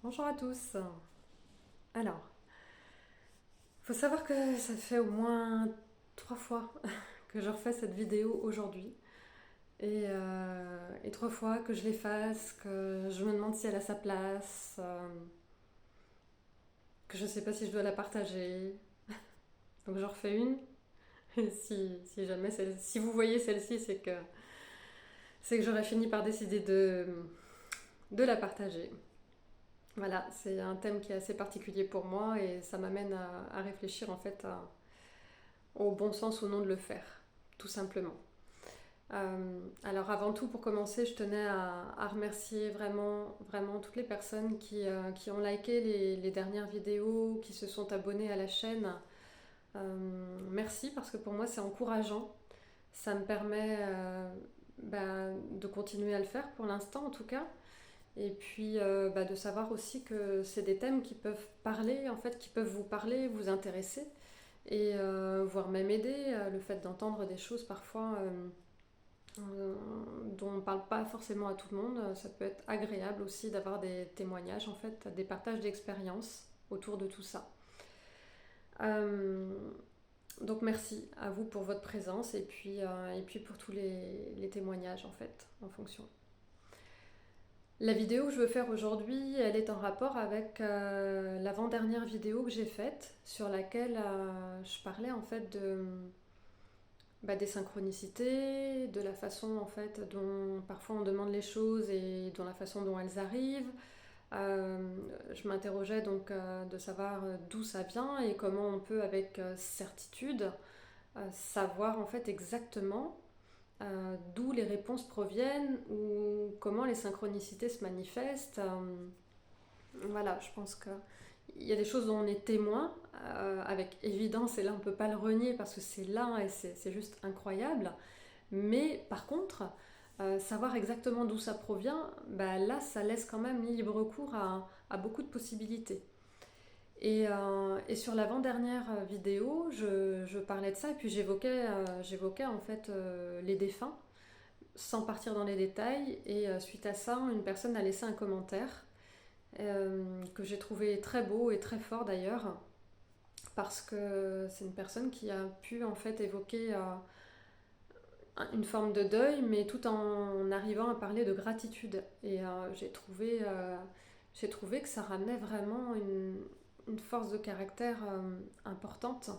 Bonjour à tous. Alors, faut savoir que ça fait au moins 3 fois que je refais cette vidéo aujourd'hui. Et 3 fois que je l'efface, que je me demande si elle a sa place, que je sais pas si je dois la partager. Donc j'en refais une. Et si jamais si vous voyez celle-ci, c'est que j'aurais fini par décider de la partager. Voilà, c'est un thème qui est assez particulier pour moi et ça m'amène à réfléchir en fait au bon sens ou non de le faire, tout simplement. Alors avant tout, pour commencer, je tenais à remercier vraiment, vraiment toutes les personnes qui ont liké les dernières vidéos, qui se sont abonnées à la chaîne. Merci parce que pour moi c'est encourageant. Ça me permet de continuer à le faire pour l'instant en tout cas. Et puis de savoir aussi que c'est des thèmes qui peuvent parler, en fait, qui peuvent vous parler, vous intéresser et voire même aider. Le fait d'entendre des choses parfois dont on ne parle pas forcément à tout le monde, ça peut être agréable aussi d'avoir des témoignages, en fait, des partages d'expériences autour de tout ça. Euh, donc merci à vous pour votre présence et puis pour tous les témoignages en fait, en fonction. La vidéo que je veux faire aujourd'hui, elle est en rapport avec l'avant-dernière vidéo que j'ai faite sur laquelle je parlais en fait des synchronicités, de la façon en fait dont parfois on demande les choses et dans la façon dont elles arrivent. Je m'interrogeais donc de savoir d'où ça vient et comment on peut avec certitude savoir en fait exactement d'où les réponses proviennent ou comment les synchronicités se manifestent. Voilà, je pense qu'il y a des choses dont on est témoin avec évidence et là on ne peut pas le renier parce que c'est là et c'est juste incroyable. Mais par contre, savoir exactement d'où ça provient, là ça laisse quand même libre cours à beaucoup de possibilités. Et sur l'avant-dernière vidéo, je parlais de ça et puis j'évoquais en fait les défunts sans partir dans les détails. Et suite à ça, une personne a laissé un commentaire que j'ai trouvé très beau et très fort d'ailleurs, parce que c'est une personne qui a pu en fait évoquer une forme de deuil, mais tout en arrivant à parler de gratitude. Et j'ai trouvé que ça ramenait vraiment une force de caractère importante.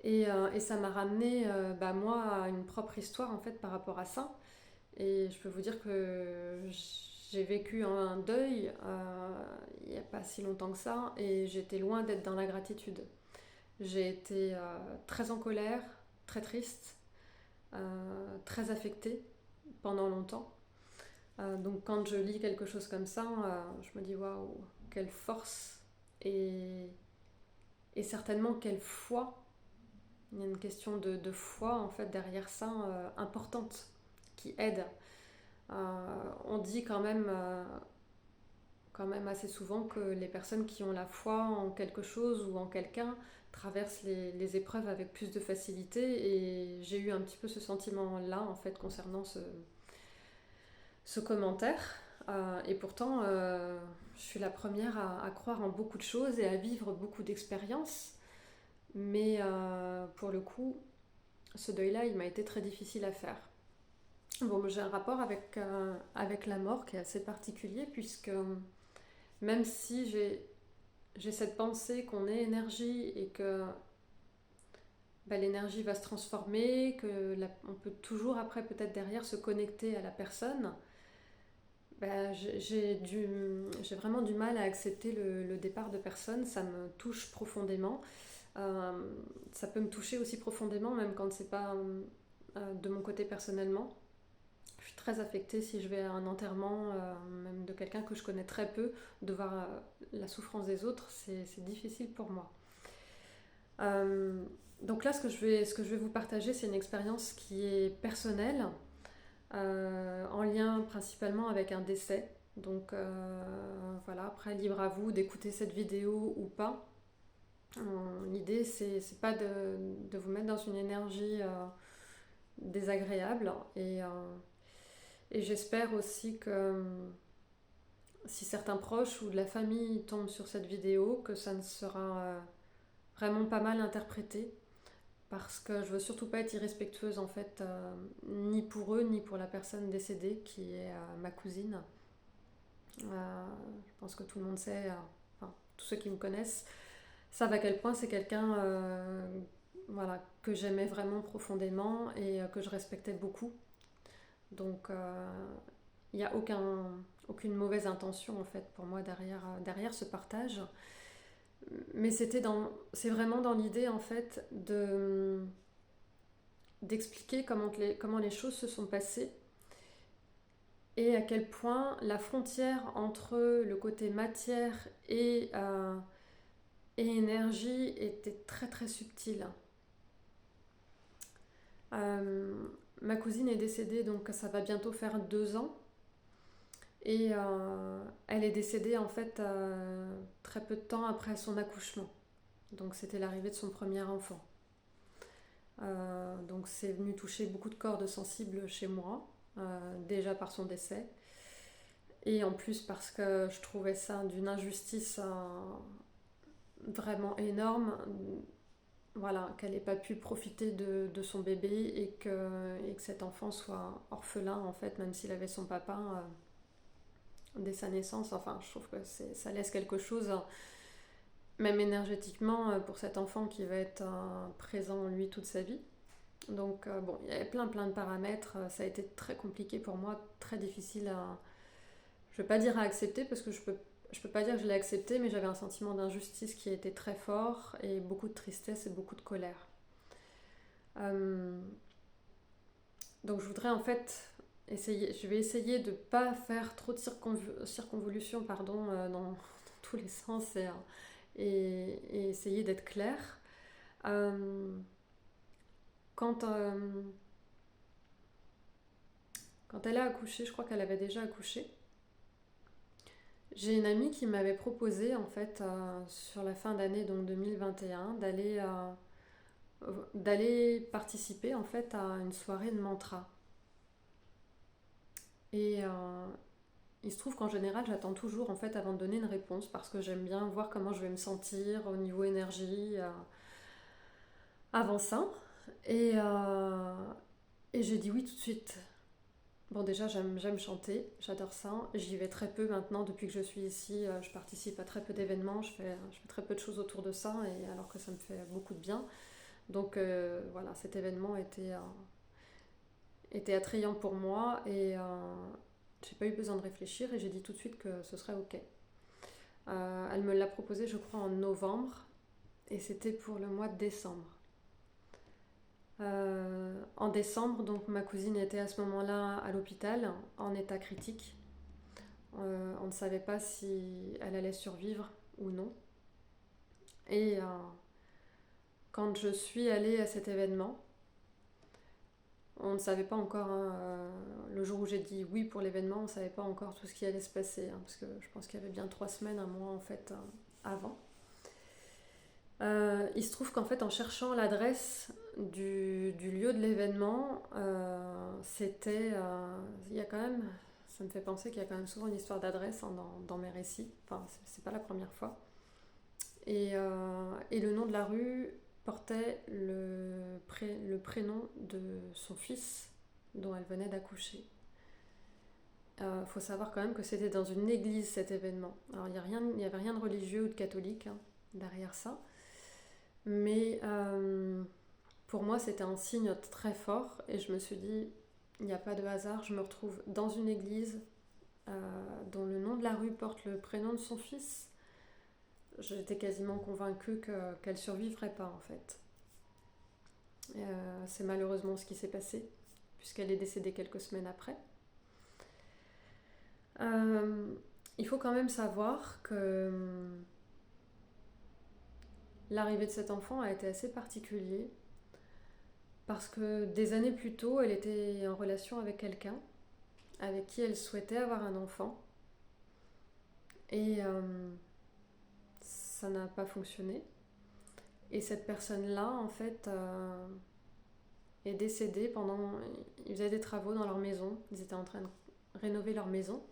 Et ça m'a ramené, moi, à une propre histoire en fait par rapport à ça. Et je peux vous dire que j'ai vécu un deuil il n'y a pas si longtemps que ça, et j'étais loin d'être dans la gratitude. J'ai été très en colère, très triste, très affectée pendant longtemps. Donc quand je lis quelque chose comme ça, je me dis waouh, quelle force et, et certainement quelle foi. Il y a une question de foi en fait derrière ça importante qui aide. On dit quand même assez souvent que les personnes qui ont la foi en quelque chose ou en quelqu'un traversent les épreuves avec plus de facilité, et j'ai eu un petit peu ce sentiment-là en fait concernant ce commentaire. Et pourtant, je suis la première à croire en beaucoup de choses et à vivre beaucoup d'expériences, mais pour le coup, ce deuil-là, il m'a été très difficile à faire. Bon, j'ai un rapport avec la mort qui est assez particulier, puisque même si j'ai cette pensée qu'on est énergie et que l'énergie va se transformer, on peut toujours après peut-être derrière se connecter à la personne, j'ai vraiment du mal à accepter le départ de personnes. Ça me touche profondément. Euh, Ça peut me toucher aussi profondément même quand c'est pas de mon côté personnellement. Je suis très affectée si je vais à un enterrement, même de quelqu'un que je connais très peu, de voir la souffrance des autres, c'est difficile pour moi. Euh, donc là, ce que je vais vous partager, c'est une expérience qui est personnelle, en lien principalement avec un décès. Donc voilà, après, libre à vous d'écouter cette vidéo ou pas. L'idée, c'est pas de vous mettre dans une énergie désagréable. Et j'espère aussi que si certains proches ou de la famille tombent sur cette vidéo, que ça ne sera vraiment pas mal interprété, parce que je veux surtout pas être irrespectueuse en fait, ni pour eux, ni pour la personne décédée qui est ma cousine. Je pense que tout le monde sait, enfin, tous ceux qui me connaissent savent à quel point c'est quelqu'un voilà, que j'aimais vraiment profondément et que je respectais beaucoup. Donc il n'y a aucune mauvaise intention en fait pour moi derrière ce partage. Mais c'est vraiment dans l'idée en fait d'expliquer comment les choses se sont passées et à quel point la frontière entre le côté matière et énergie était très très subtile. Ma cousine est décédée, donc ça va bientôt faire 2 ans. Et elle est décédée en fait très peu de temps après son accouchement. Donc c'était l'arrivée de son premier enfant. Donc c'est venu toucher beaucoup de cordes sensibles chez moi, déjà par son décès. Et en plus parce que je trouvais ça d'une injustice vraiment énorme, voilà, qu'elle n'ait pas pu profiter de son bébé et que cet enfant soit orphelin en fait, même s'il avait son papa dès sa naissance. Enfin, je trouve que ça laisse quelque chose, même énergétiquement, pour cet enfant qui va être présent lui toute sa vie. Donc bon, il y avait plein de paramètres, ça a été très compliqué pour moi, très difficile je ne vais pas dire à accepter parce que je peux pas dire que je l'ai accepté, mais j'avais un sentiment d'injustice qui était très fort et beaucoup de tristesse et beaucoup de colère. Donc je voudrais en fait je vais essayer de ne pas faire trop de circonvolutions dans tous les sens et essayer d'être claire. Euh, quand, euh, Quand elle a accouché, je crois qu'elle avait déjà accouché, j'ai une amie qui m'avait proposé en fait sur la fin d'année donc 2021 d'aller participer en fait à une soirée de mantra. Et il se trouve qu'en général j'attends toujours en fait avant de donner une réponse parce que j'aime bien voir comment je vais me sentir au niveau énergie avant ça. Et, euh, et j'ai dit oui tout de suite. Bon, déjà, j'aime chanter, j'adore ça. J'y vais très peu maintenant, depuis que je suis ici. Je participe à très peu d'événements, je fais très peu de choses autour de ça, et alors que ça me fait beaucoup de bien. Donc voilà, cet événement était attrayant pour moi, et j'ai pas eu besoin de réfléchir, et j'ai dit tout de suite que ce serait ok. Elle me l'a proposé, je crois, en novembre, et c'était pour le mois de décembre. En décembre, donc ma cousine était à ce moment-là à l'hôpital, en état critique. On ne savait pas si elle allait survivre ou non. Et quand je suis allée à cet événement, on ne savait pas encore, hein, le jour où j'ai dit oui pour l'événement, on ne savait pas encore tout ce qui allait se passer, hein, parce que je pense qu'il y avait bien 3 semaines, un mois en fait, avant. Il se trouve qu'en fait, en cherchant l'adresse du lieu de l'événement, il y a quand même, ça me fait penser qu'il y a quand même souvent une histoire d'adresse, hein, dans mes récits. Enfin, c'est pas la première fois. Et le nom de la rue portait le prénom de son fils dont elle venait d'accoucher. Faut savoir quand même que c'était dans une église cet événement. Alors il n'y avait rien de religieux ou de catholique, hein, derrière ça. Mais pour moi, c'était un signe très fort et je me suis dit, il n'y a pas de hasard, je me retrouve dans une église dont le nom de la rue porte le prénom de son fils. J'étais quasiment convaincue qu'elle survivrait pas en fait. C'est malheureusement ce qui s'est passé, puisqu'elle est décédée quelques semaines après. Il faut quand même savoir que l'arrivée de cet enfant a été assez particulière parce que des années plus tôt, elle était en relation avec quelqu'un avec qui elle souhaitait avoir un enfant. Et ça n'a pas fonctionné. Et cette personne-là, en fait, est décédée pendant... Ils faisaient des travaux dans leur maison. Ils étaient en train de rénover leur maison.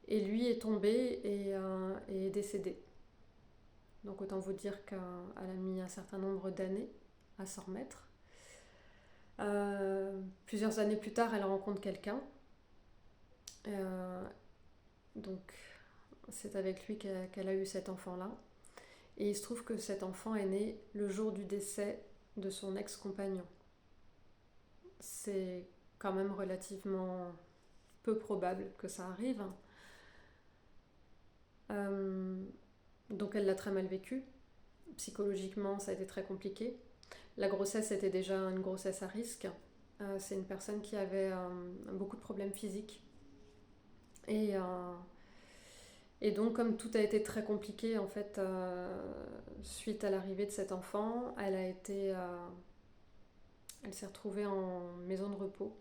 Et lui est tombé et est décédé. Donc autant vous dire qu'elle a mis un certain nombre d'années à s'en remettre. Plusieurs années plus tard, elle rencontre quelqu'un. Donc c'est avec lui qu'elle a eu cet enfant-là. Et il se trouve que cet enfant est né le jour du décès de son ex-compagnon. C'est quand même relativement peu probable que ça arrive. Donc elle l'a très mal vécu. Psychologiquement, ça a été très compliqué. La grossesse était déjà une grossesse à risque. C'est une personne qui avait beaucoup de problèmes physiques. Et donc, comme tout a été très compliqué, en fait, suite à l'arrivée de cet enfant, elle s'est retrouvée en maison de repos,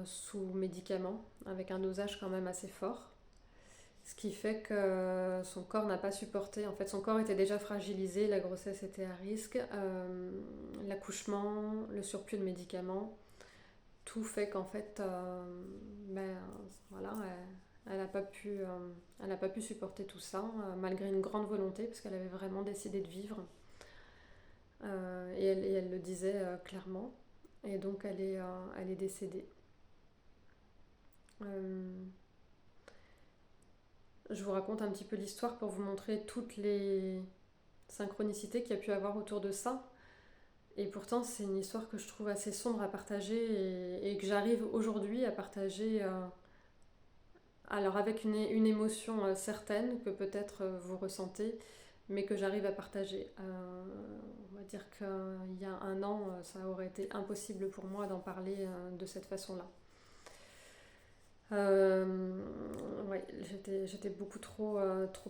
sous médicaments, avec un dosage quand même assez fort. Ce qui fait que son corps n'a pas supporté. En fait, son corps était déjà fragilisé, la grossesse était à risque, l'accouchement, le surplus de médicaments, tout fait qu'en fait, voilà, elle n'a pas pu supporter tout ça, malgré une grande volonté, parce qu'elle avait vraiment décidé de vivre. Et elle le disait clairement. Et donc, elle est décédée. Je vous raconte un petit peu l'histoire pour vous montrer toutes les synchronicités qu'il y a pu avoir autour de ça. Et pourtant, c'est une histoire que je trouve assez sombre à partager et que j'arrive aujourd'hui à partager, alors avec une émotion certaine que peut-être vous ressentez, mais que j'arrive à partager. On va dire qu'il y a un an, ça aurait été impossible pour moi d'en parler de cette façon-là. Ouais, j'étais beaucoup trop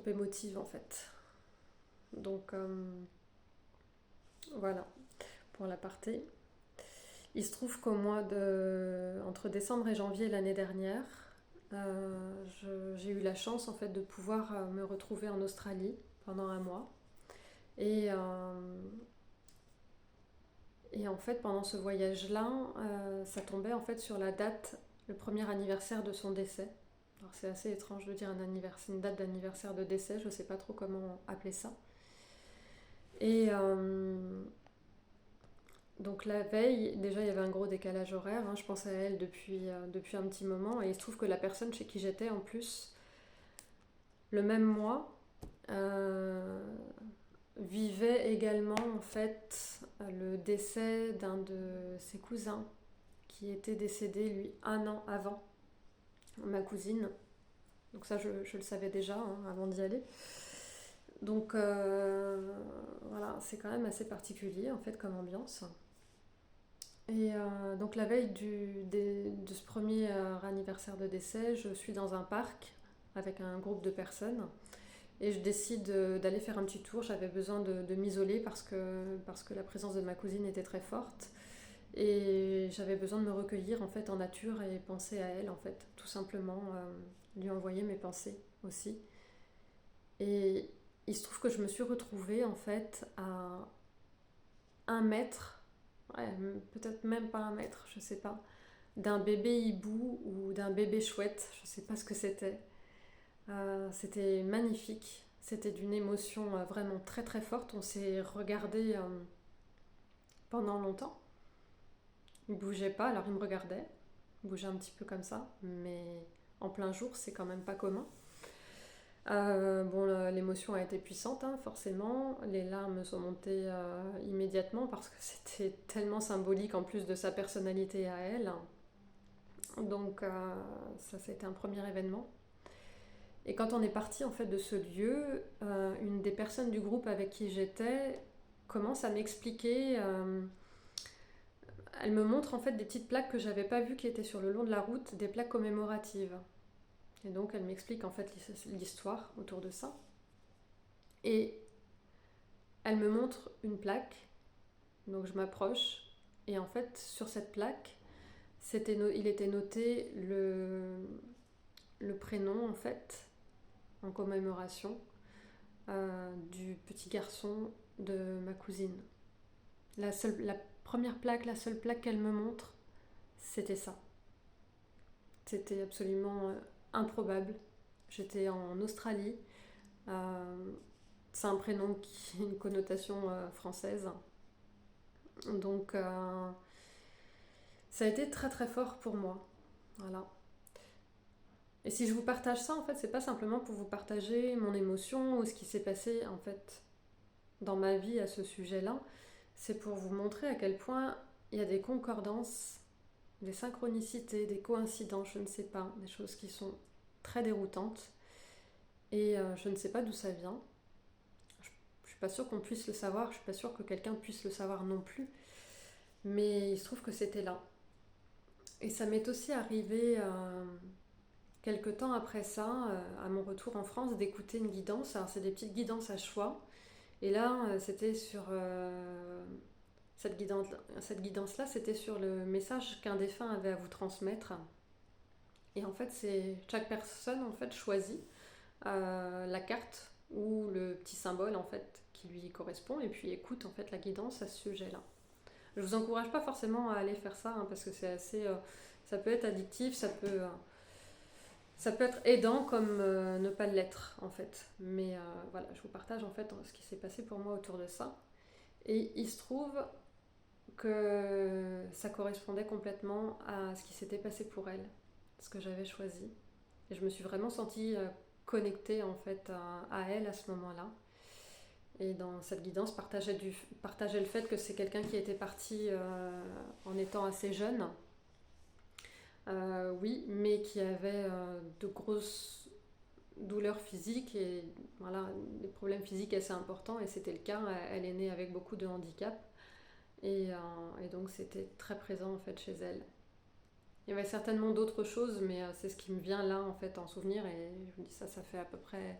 émotive en fait. Donc voilà pour l'aparté. Il se trouve qu'au entre décembre et janvier l'année dernière, j'ai eu la chance en fait de pouvoir me retrouver en Australie pendant un mois. Et, en fait pendant ce voyage-là, ça tombait en fait sur la date, le premier anniversaire de son décès. Alors c'est assez étrange de dire une date d'anniversaire de décès, je ne sais pas trop comment appeler ça. Et donc la veille, déjà il y avait un gros décalage horaire, je pense à elle depuis un petit moment, et il se trouve que la personne chez qui j'étais en plus, le même mois, vivait également en fait le décès d'un de ses cousins qui était décédé lui un an avant ma cousine. Donc ça je le savais déjà avant d'y aller. Donc voilà, c'est quand même assez particulier en fait comme ambiance. Et donc la veille de ce premier anniversaire de décès, je suis dans un parc avec un groupe de personnes et je décide d'aller faire un petit tour. J'avais besoin de m'isoler parce que la présence de ma cousine était très forte et j'avais besoin de me recueillir en fait en nature et penser à elle en fait, tout simplement lui envoyer mes pensées aussi. Et il se trouve que je me suis retrouvée en fait à 1 mètre, ouais, peut-être même pas 1 mètre, je sais pas, d'un bébé hibou ou d'un bébé chouette, je sais pas ce que c'était. C'était magnifique, c'était d'une émotion vraiment très très forte. On s'est regardé pendant longtemps. Il bougeait pas, alors il me regardait, il bougeait un petit peu comme ça, mais en plein jour, c'est quand même pas commun. Bon, l'émotion a été puissante, forcément. Les larmes sont montées immédiatement parce que c'était tellement symbolique en plus de sa personnalité à elle. Donc ça a été un premier événement. Et quand on est parti en fait de ce lieu, une des personnes du groupe avec qui j'étais commence à m'expliquer. Elle me montre en fait des petites plaques que j'avais pas vues qui étaient sur le long de la route, des plaques commémoratives. Et donc elle m'explique en fait l'histoire autour de ça. Et elle me montre une plaque, donc je m'approche, et en fait sur cette plaque, il était noté le prénom en fait, en commémoration du petit garçon de ma cousine. La première plaque, la seule plaque qu'elle me montre, c'était ça. C'était absolument improbable. J'étais en Australie. Euh, c'est un prénom qui a une connotation française. Donc, ça a été très très fort pour moi. Voilà. Et si je vous partage ça, en fait, c'est pas simplement pour vous partager mon émotion ou ce qui s'est passé, en fait, dans ma vie à ce sujet-là. C'est pour vous montrer à quel point il y a des concordances, des synchronicités, des coïncidences, je ne sais pas, des choses qui sont très déroutantes. Et je ne sais pas d'où ça vient. Je suis pas sûre qu'on puisse le savoir, je suis pas sûre que quelqu'un puisse le savoir non plus. Mais il se trouve que c'était là. Et ça m'est aussi arrivé quelque temps après ça, à mon retour en France, d'écouter une guidance. Alors c'est des petites guidances à choix. Et là, c'était sur cette guidance-là, c'était sur le message qu'un défunt avait à vous transmettre. Et en fait, c'est chaque personne en fait choisit la carte ou le petit symbole en fait qui lui correspond et puis écoute en fait la guidance à ce sujet-là. Je vous encourage pas forcément à aller faire ça parce que c'est assez, ça peut être addictif, ça peut être aidant comme ne pas l'être en fait. Mais voilà, je vous partage en fait ce qui s'est passé pour moi autour de ça. Et il se trouve que ça correspondait complètement à ce qui s'était passé pour elle, ce que j'avais choisi. Et je me suis vraiment sentie connectée en fait à elle à ce moment-là. Et dans cette guidance, partageait le fait que c'est quelqu'un qui était parti en étant assez jeune, oui, mais qui avait de grosses douleurs physiques et voilà, des problèmes physiques assez importants. Et c'était le cas. Elle est née avec beaucoup de handicap. Et donc c'était très présent en fait chez elle. Il y avait certainement d'autres choses, mais c'est ce qui me vient là en fait en souvenir. Et je me dis ça fait à peu près,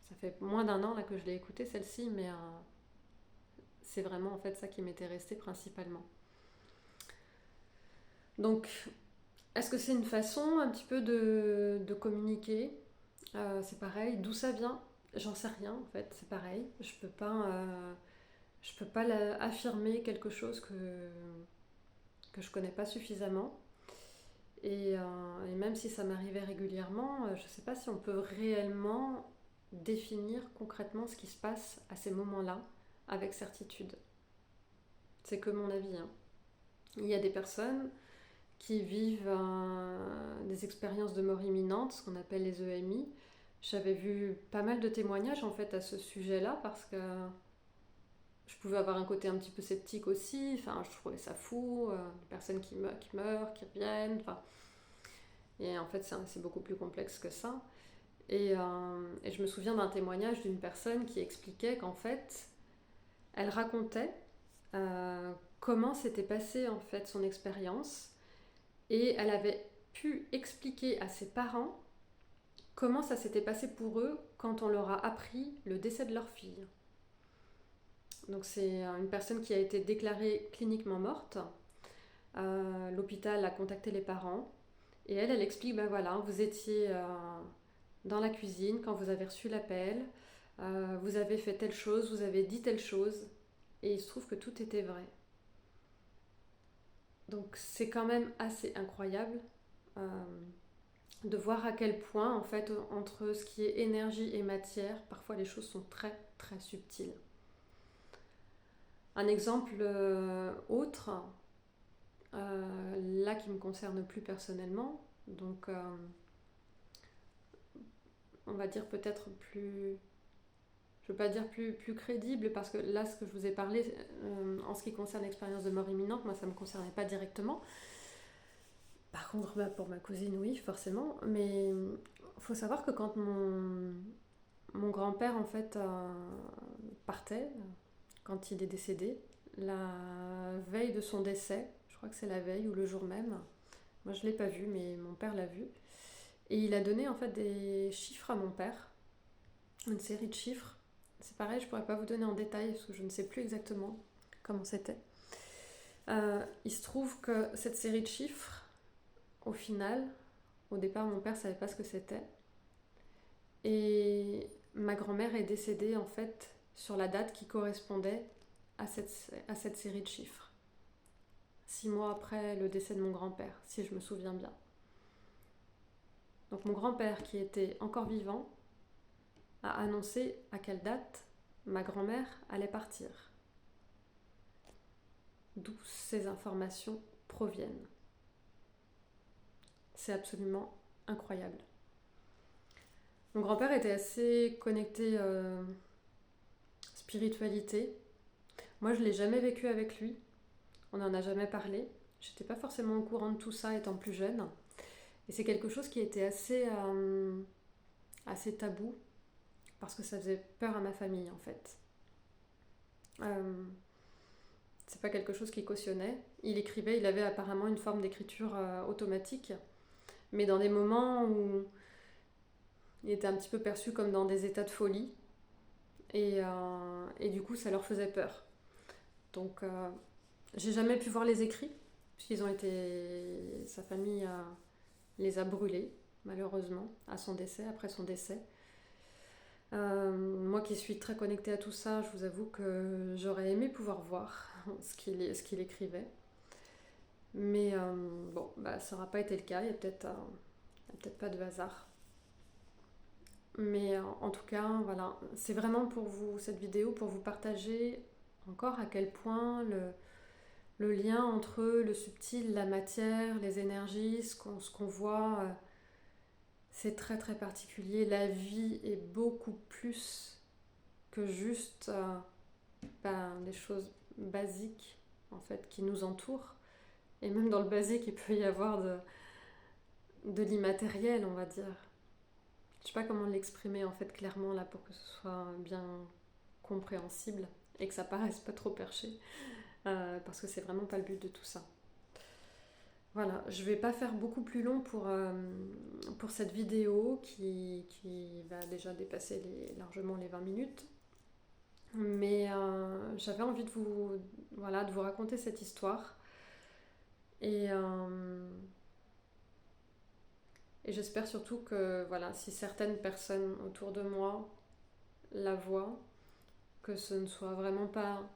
ça fait moins d'un an là que je l'ai écoutée celle-ci, mais c'est vraiment en fait ça qui m'était resté principalement. Donc, est-ce que c'est une façon un petit peu de communiquer? C'est pareil, d'où ça vient? J'en sais rien en fait, c'est pareil. Je peux pas affirmer quelque chose que je connais pas suffisamment. Et même si ça m'arrivait régulièrement, je ne sais pas si on peut réellement définir concrètement ce qui se passe à ces moments-là avec certitude. C'est que mon avis. Hein. Il y a des personnes qui vivent des expériences de mort imminente, ce qu'on appelle les EMI. J'avais vu pas mal de témoignages en fait à ce sujet-là parce que je pouvais avoir un côté un petit peu sceptique aussi. Enfin, je trouvais ça fou, des personnes qui meurent, qui reviennent. Enfin, et en fait, c'est beaucoup plus complexe que ça. Et je me souviens d'un témoignage d'une personne qui expliquait qu'en fait, elle racontait comment s'était passée en fait son expérience et elle avait pu expliquer à ses parents comment ça s'était passé pour eux quand on leur a appris le décès de leur fille. Donc c'est une personne qui a été déclarée cliniquement morte. L'hôpital a contacté les parents et elle explique, ben voilà, vous étiez dans la cuisine quand vous avez reçu l'appel, vous avez fait telle chose, vous avez dit telle chose, et il se trouve que tout était vrai. Donc c'est quand même assez incroyable de voir à quel point, en fait, entre ce qui est énergie et matière, parfois les choses sont très très subtiles. Un exemple autre, là qui me concerne plus personnellement, donc on va dire peut-être plus, je ne veux pas dire plus crédible, parce que là, ce que je vous ai parlé, en ce qui concerne l'expérience de mort imminente, moi, ça ne me concernait pas directement. Par contre, pour ma cousine, oui, forcément. Mais il faut savoir que quand mon grand-père, en fait, partait, quand il est décédé, la veille de son décès, je crois que c'est la veille ou le jour même, moi, je ne l'ai pas vu, mais mon père l'a vu. Et il a donné, en fait, des chiffres à mon père, une série de chiffres. C'est pareil, je ne pourrais pas vous donner en détail parce que je ne sais plus exactement comment c'était. Il se trouve que cette série de chiffres, au final, au départ, mon père ne savait pas ce que c'était. Et ma grand-mère est décédée, en fait, sur la date qui correspondait à cette série de chiffres. 6 mois après le décès de mon grand-père, si je me souviens bien. Donc mon grand-père, qui était encore vivant, a annoncé à quelle date ma grand-mère allait partir. D'où ces informations proviennent. C'est absolument incroyable. Mon grand-père était assez connecté spiritualité. Moi, je ne l'ai jamais vécu avec lui. On n'en a jamais parlé. J'étais pas forcément au courant de tout ça étant plus jeune. Et c'est quelque chose qui était assez tabou parce que ça faisait peur à ma famille en fait. C'est pas quelque chose qu'il cautionnait. Il écrivait, il avait apparemment une forme d'écriture automatique, mais dans des moments où il était un petit peu perçu comme dans des états de folie, et du coup ça leur faisait peur. Donc j'ai jamais pu voir les écrits, puisqu'ils ont été. Sa famille les a brûlés, malheureusement, à son décès, après son décès. Moi qui suis très connectée à tout ça, je vous avoue que j'aurais aimé pouvoir voir ce qu'il écrivait. Mais bon, ça n'aura pas été le cas, il y a peut-être pas de hasard. Mais en tout cas, voilà, c'est vraiment pour vous, cette vidéo, pour vous partager encore à quel point le lien entre le subtil, la matière, les énergies, ce qu'on voit, c'est très très particulier. La vie est beaucoup plus que juste des choses basiques en fait qui nous entourent. Et même dans le basique, il peut y avoir de l'immatériel, on va dire. Je sais pas comment l'exprimer en fait clairement là pour que ce soit bien compréhensible et que ça paraisse pas trop perché, parce que c'est vraiment pas le but de tout ça. Voilà, je vais pas faire beaucoup plus long pour cette vidéo qui va déjà dépasser largement les 20 minutes. Mais j'avais envie de vous raconter cette histoire. Et, et j'espère surtout que voilà, si certaines personnes autour de moi la voient, que ce ne soit vraiment pas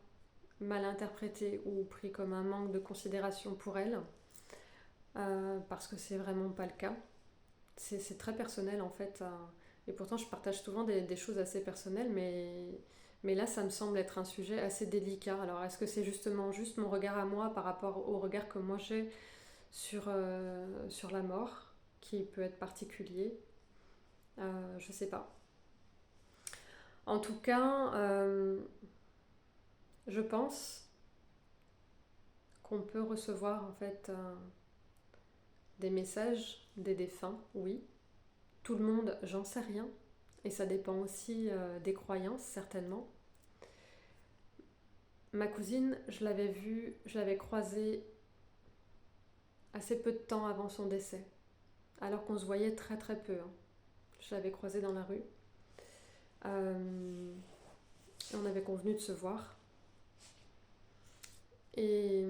mal interprété ou pris comme un manque de considération pour elles, parce que c'est vraiment pas le cas. C'est très personnel en fait, et pourtant je partage souvent des choses assez personnelles, mais là ça me semble être un sujet assez délicat. Alors est-ce que c'est justement juste mon regard à moi par rapport au regard que moi j'ai sur la mort, qui peut être particulier, je sais pas. En tout cas, je pense qu'on peut recevoir en fait des messages des défunts, oui. Tout le monde, j'en sais rien, et ça dépend aussi des croyances certainement. Ma cousine, je l'avais croisée assez peu de temps avant son décès, alors qu'on se voyait très très peu. Je l'avais croisée dans la rue. Et on avait convenu de se voir. Et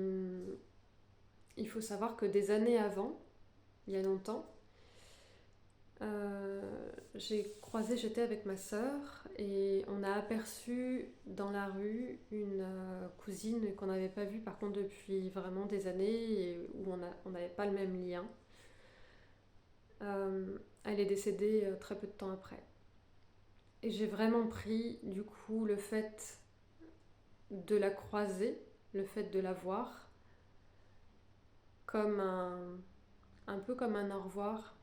il faut savoir que des années avant, il y a longtemps, j'étais avec ma sœur et on a aperçu dans la rue une cousine qu'on n'avait pas vue par contre depuis vraiment des années et où on n'avait pas le même lien. Elle est décédée très peu de temps après. Et j'ai vraiment pris du coup le fait de la croiser, le fait de la voir, comme un peu comme un au revoir.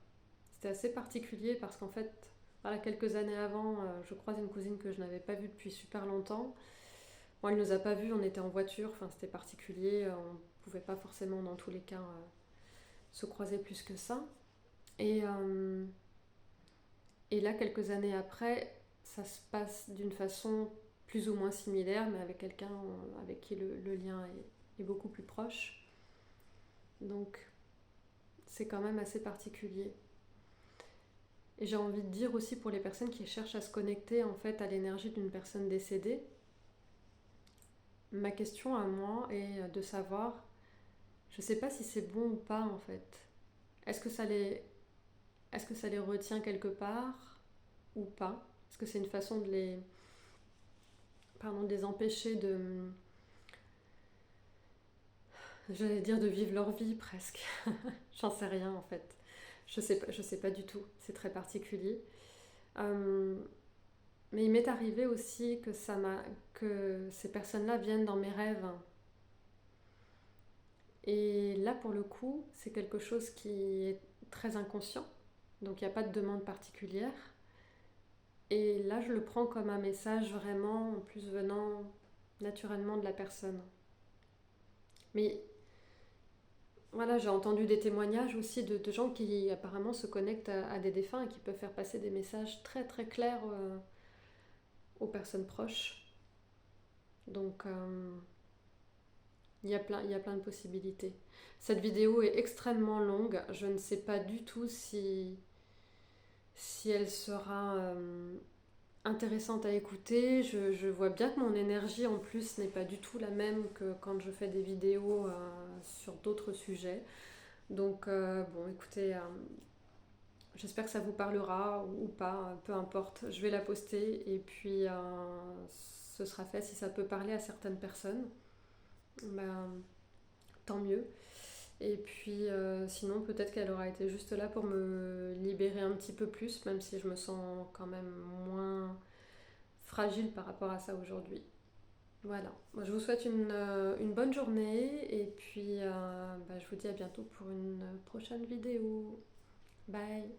C'était assez particulier parce qu'en fait, voilà, quelques années avant, je croise une cousine que je n'avais pas vue depuis super longtemps. Bon, elle ne nous a pas vus, on était en voiture, enfin, c'était particulier, on ne pouvait pas forcément dans tous les cas se croiser plus que ça. Et là, quelques années après, ça se passe d'une façon plus ou moins similaire, mais avec quelqu'un avec qui le lien est beaucoup plus proche. Donc, c'est quand même assez particulier. Et j'ai envie de dire aussi pour les personnes qui cherchent à se connecter en fait à l'énergie d'une personne décédée, ma question à moi est de savoir, je sais pas si c'est bon ou pas en fait. Est-ce que ça les retient quelque part ou pas? Est-ce que c'est une façon de les empêcher j'allais dire de vivre leur vie presque. J'en sais rien en fait. je sais pas du tout, c'est très particulier. Euh, mais il m'est arrivé aussi que ces personnes-là viennent dans mes rêves. Et là, pour le coup, c'est quelque chose qui est très inconscient. Donc, il n'y a pas de demande particulière. Et là, je le prends comme un message vraiment, en plus venant naturellement de la personne. Mais voilà, j'ai entendu des témoignages aussi de gens qui apparemment se connectent à des défunts et qui peuvent faire passer des messages très très clairs aux personnes proches. Donc, il y a plein de possibilités. Cette vidéo est extrêmement longue. Je ne sais pas du tout si elle sera intéressante à écouter. Je vois bien que mon énergie en plus n'est pas du tout la même que quand je fais des vidéos sur d'autres sujets. Donc bon, écoutez, j'espère que ça vous parlera ou pas, peu importe. Je vais la poster et puis ce sera fait. Si ça peut parler à certaines personnes, ben, tant mieux. Et puis sinon, peut-être qu'elle aura été juste là pour me libérer un petit peu plus, même si je me sens quand même moins fragile par rapport à ça aujourd'hui. Voilà, moi, je vous souhaite une bonne journée et puis bah, je vous dis à bientôt pour une prochaine vidéo. Bye.